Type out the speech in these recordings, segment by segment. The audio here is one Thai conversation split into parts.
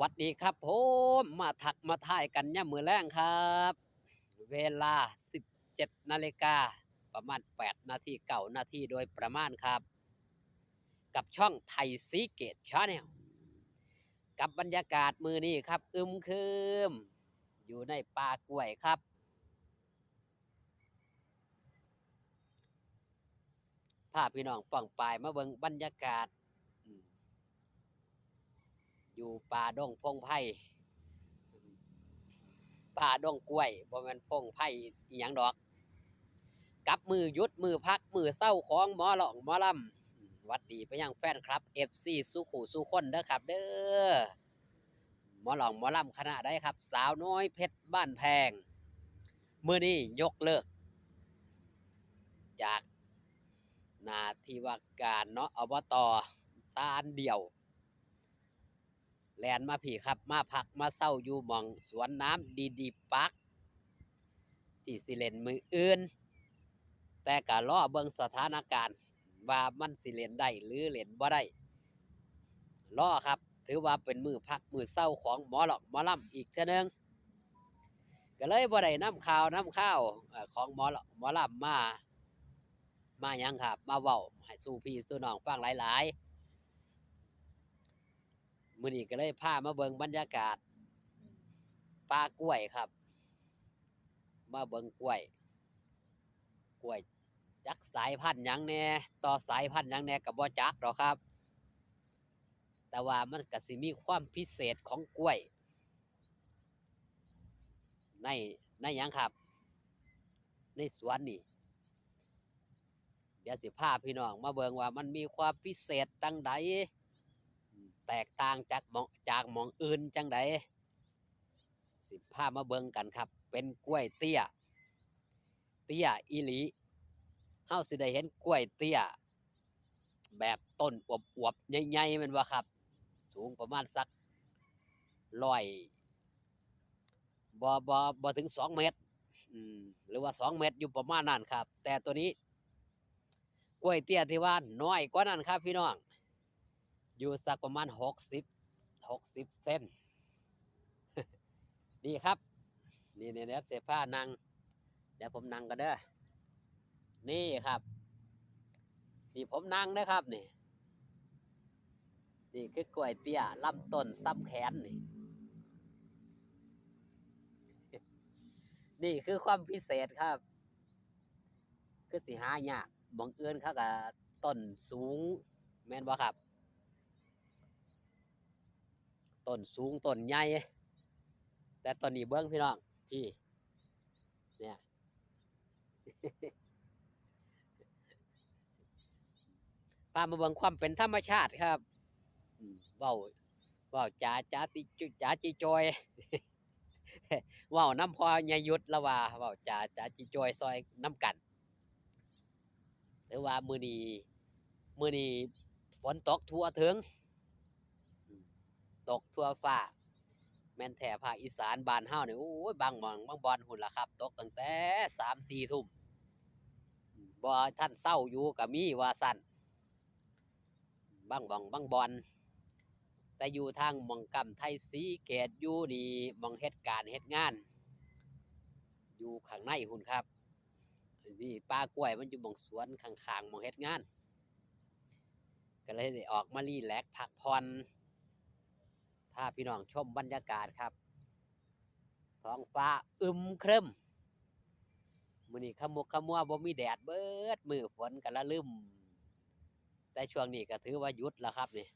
วัสดีครับผมมาถักมาถ่ายกันย่ำมือแรงครับเวลา17 นาฬิกาประมาณ8 นาที9 นาทีโดยประมาณครับกับช่องไทยซีเกตชาแนลกับบรรยากาศมือนี้ครับอึมครึมอยู่ในป่ากล้วยครับพาพี่น้องป่องปายมาเบิ่งบรรยากาศอยู่ป่าดงพงไผ่ป่าดงกล้วยบ่แม่นพงไผ่อีหยังดอก กับมือยุดมือพักมือเศร้าของหมอหลองหมอลำวัดดีไปยังแฟนครับ FC สู้ขู่สู้คนเด้อครับเด้อหมอหลองหมอลำคณะได้ครับสาวน้อยเพชรบ้านแพงมื้อนี้ยกเลิกจากนาที่ว่าการเนาะอบตตาลเดียวแลนมาพี่ครับมาพักมาเศร้าอยู่หม่องสวนน้ำดีๆปักที่สิเล่นมืออื่นแต่ก็รอเบิ่งสถานการณ์ว่ามันสิเล่นได้หรือเล่นบ่ได้รอครับถือว่าเป็นมือพักมือเศร้าของหมอหลอกหมอลำอีกเท่านึงก็เลยบ่ได้นำข่าวของหมอหลอกหมอลำมาหยังครับมาเว้าให้สู่พี่สู่น้องฟังหลายๆมื้อนี้ก็เลยพามาเบิ่งบรรยากาศป่ากล้วยครับมาเบิ่งกล้วยจักสายพันธุ์หยังแหน่ต่อสายพันธุ์หยังแหน่ก็บ่จักดอกครับแต่ว่ามันก็สิมีความพิเศษของกล้วยในในหยังครับในสวนนี่เดี๋ยวสิพาพี่น้องมาเบิ่งว่ามันมีความพิเศษจังใดแตกต่างจากหมองอื่นจังใดสิพามาเบิ่งกันครับเป็นกล้วยเตี้ยอีหลีเฮาสิได้เห็นกล้วยเตี้ยแบบต้นอวบๆใหญ่ๆแม่นบ่ครับสูงประมาณสักร้อยบ่ถึง2 เมตรหรือว่า2 เมตรอยู่ประมาณนั้นครับแต่ตัวนี้กล้วยเตี้ยที่ว่าน้อยกว่านั้นครับพี่น้องอยู่สักประมาณ60เซนนี่ครับนี่เดี๋ยวเสียผ้านั่งเดี๋ยวผมนั่งกันเด้อนี่ครับนี่ผมนั่งนะครับนี่คือกล้วยเตี้ยลำต้นซ้ำแขนนี่คือความพิเศษครับคือสิหายากบางเอื่นเขาก็ต้นสูงแม่นบ่ครับต้นสูงต้นใหญ่แต่ต้นนี้เบิ้งพี่น้องพี่เนี่ยพามาเบิ่งความเป็นธรรมชาติครับเว้าเว้าจ๋าจีจอยเว้าน้ำพอใหญ่ยุดละว่าเว้าจ๋าจีจอยซอยน้ำกันถือว่ามื้อนี้ฝนตกทั่วถึงตกทั่วฟ้าแม่นแถบภาคอีสานบ้านเฮานี่โอ้ยบางหม่องบางบอนพุ่นล่ะครับตกตั้งแต่3-4 ทุ่มบ่ทันเซาอยู่ก็มีว่าซั่นบางหม่องบางบอนแต่อยู่ทางหม่องกำไทยศรีเกตอยู่นี่หม่องเฮ็ดการเฮ็ดงานอยู่ข้างในพุ่นครับนี่ป่ากล้วยมันอยู่หม่องสวนข้างๆหม่องเฮ็ดงานก็เลยได้ออกมารีแลกซ์พักผ่อนพาพี่น้องชมบรรยากาศครับท้องฟ้าอึมครึมมื้อนี้ขมุกขมัวบ่มีแดดเบิดมื้อฝนก็ละลึมแต่ช่วงนี้ก็ถือว่าหยุดแล้วครับนี่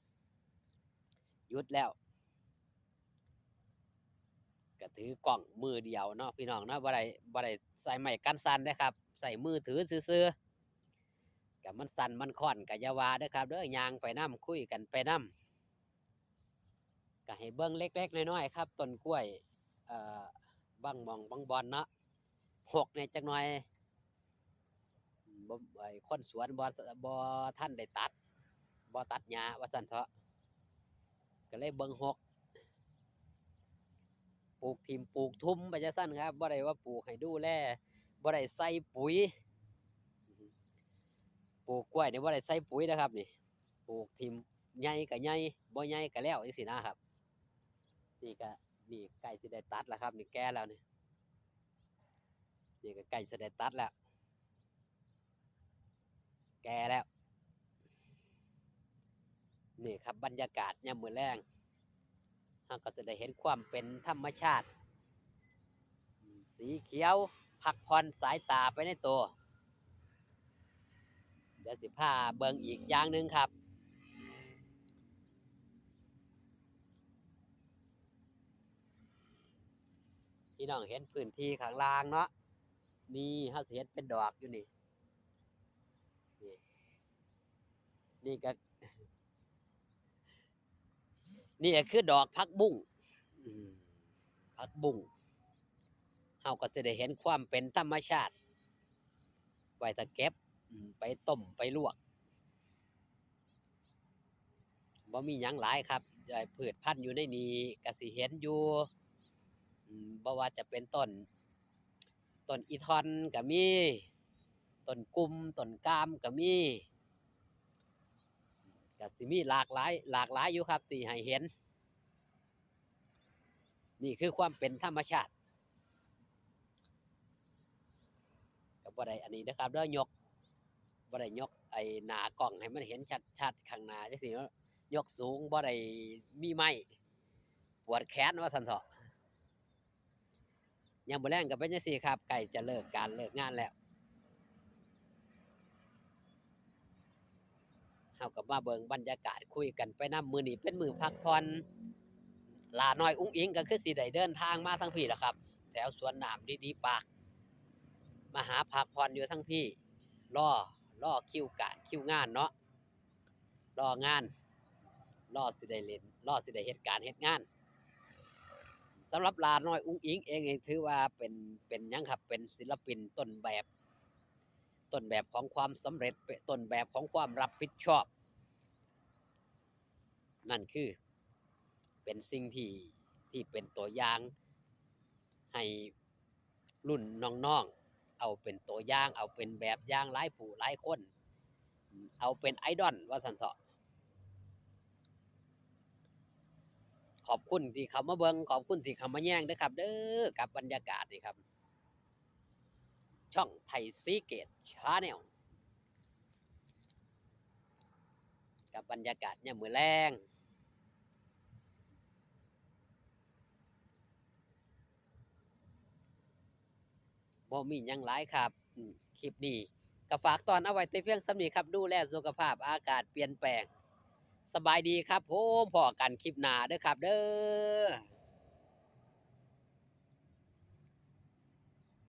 หยุดแล้วก็ถือกล้องมือเดียวเนาะพี่น้องเนาะบ่ได้ใส่ไม้กันสั่นเด้อครับใส่มือถือซื่อๆก็มันสั่นมันค่อนก็อย่าว่าเด้อครับเด้อย่างไปนำคุยกันไปนำก็ให้เบิ่งเล็กๆน้อยๆครับต้นกล้วยเอ่อบางหม่องบางบอนเนาะหกเนี่ยจักหน่อยบ่ไอ้คนสวนบ่ทันได้ตัดบ่ตัดหญ้าว่าซั่นเถาะก็เลยเบิ่งหกปลูกทิ่มปลูกทุ่มไปจังซั่นครับบ่ได้ว่าปลูกให้ดูแลบ่ได้ใส่ปุ๋ยปลูกกล้วยนี่บ่ได้ใส่ปุ๋ยนะครับนี่ปลูกทิ่มใหญ่ก็ใหญ่บ่ใหญ่ก็แล้วจังซี้นะครับ นี่ก็นี่ใกล้สิได้ตัดแล้วครับนี่แก่แล้วนี่นี่ก็ใกล้สิได้ตัดแล้วแก่แล้วนี่ครับบรรยากาศยามมื้อแลงเราก็จะได้เห็นความเป็นธรรมชาติสีเขียวพักผ่อนสายตาไปในตัวเดี๋ยวสิพาเบิ่งอีกอย่างหนึ่งครับพี่น้องเห็นพื้นที่ข้างล่างเนาะนี่เฮาสิเห็นเป็นดอกอยู่นี่นี่นี่ก็นี่ก็คือดอกผักบุ้งผักบุ้งเฮาก็สิได้เห็นความเป็นธรรมชาติไว้ถ้าเก็บไปต้มไปลวกบ่มีหยังหลายครับพืชพันธุ์อยู่ในนี้ก็สิเห็นอยู่บ่ว่าจะเป็นต้นอีทอนก็มีต้นกุมต้นกามก็มีก็สิมีหลากหลายอยู่ครับที่ให้เห็นนี่คือความเป็นธรรมชาติก็บ่ได้อันนี้นะครับเด้อยกบ่ได้ยกไอ้หน้ากล้องให้มันเห็นชัดๆข้างหน้าจังซี่เนาะยกสูงบ่ได้มีไม้ปวดแขนว่าซั่นเถาะยามมื้อแลงก็เป็นจังซี่ครับใกล้จะเลิกงานแล้วเฮาก็มาเบิ่งบรรยากาศคุยกันไปนำมื้อนี้เป็นมื้อพักผ่อนหลาน้อยอุ๋งอิ๋งก็คือสิได้เดินทางมาทางพี่ล่ะครับแถวสวนน้ำดีๆปากมาหาพักผ่อนอยู่ทางพี่รอคิวงานเนาะรองานรอสิได้เล่นรอสิได้เฮ็ดการเฮ็ดงานสำหรับหลาน้อยอุ๋งอิ๋งเองถือว่าเป็นหยังครับเป็นศิลปินต้นแบบของความสำเร็จต้นแบบของความรับผิดชอบนั่นคือเป็นสิ่งที่เป็นตัวอย่างให้รุ่นน้องๆเอาเป็นตัวอย่างเอาเป็นแบบอย่างหลายผู้หลายคนเอาเป็นไอดอลว่าซั่นเถาะขอบคุณที่เข้ามาเบิ่งขอบคุณที่เข้ามาแย่งเด้อครับเด้อกับบรรยากาศนี่ครับช่องไทยซีเกตชาแนลกับบรรยากาศยามมื้อแลงบ่มีหยังหลายครับคลิปนี้ก็ฝากตอนเอาไว้แต่เพียงส่ำนี้ครับดูแลสุขภาพอากาศเปลี่ยนแปลงสบายดีครับผมพอกันคลิปหน้าเด้อครับเด้อ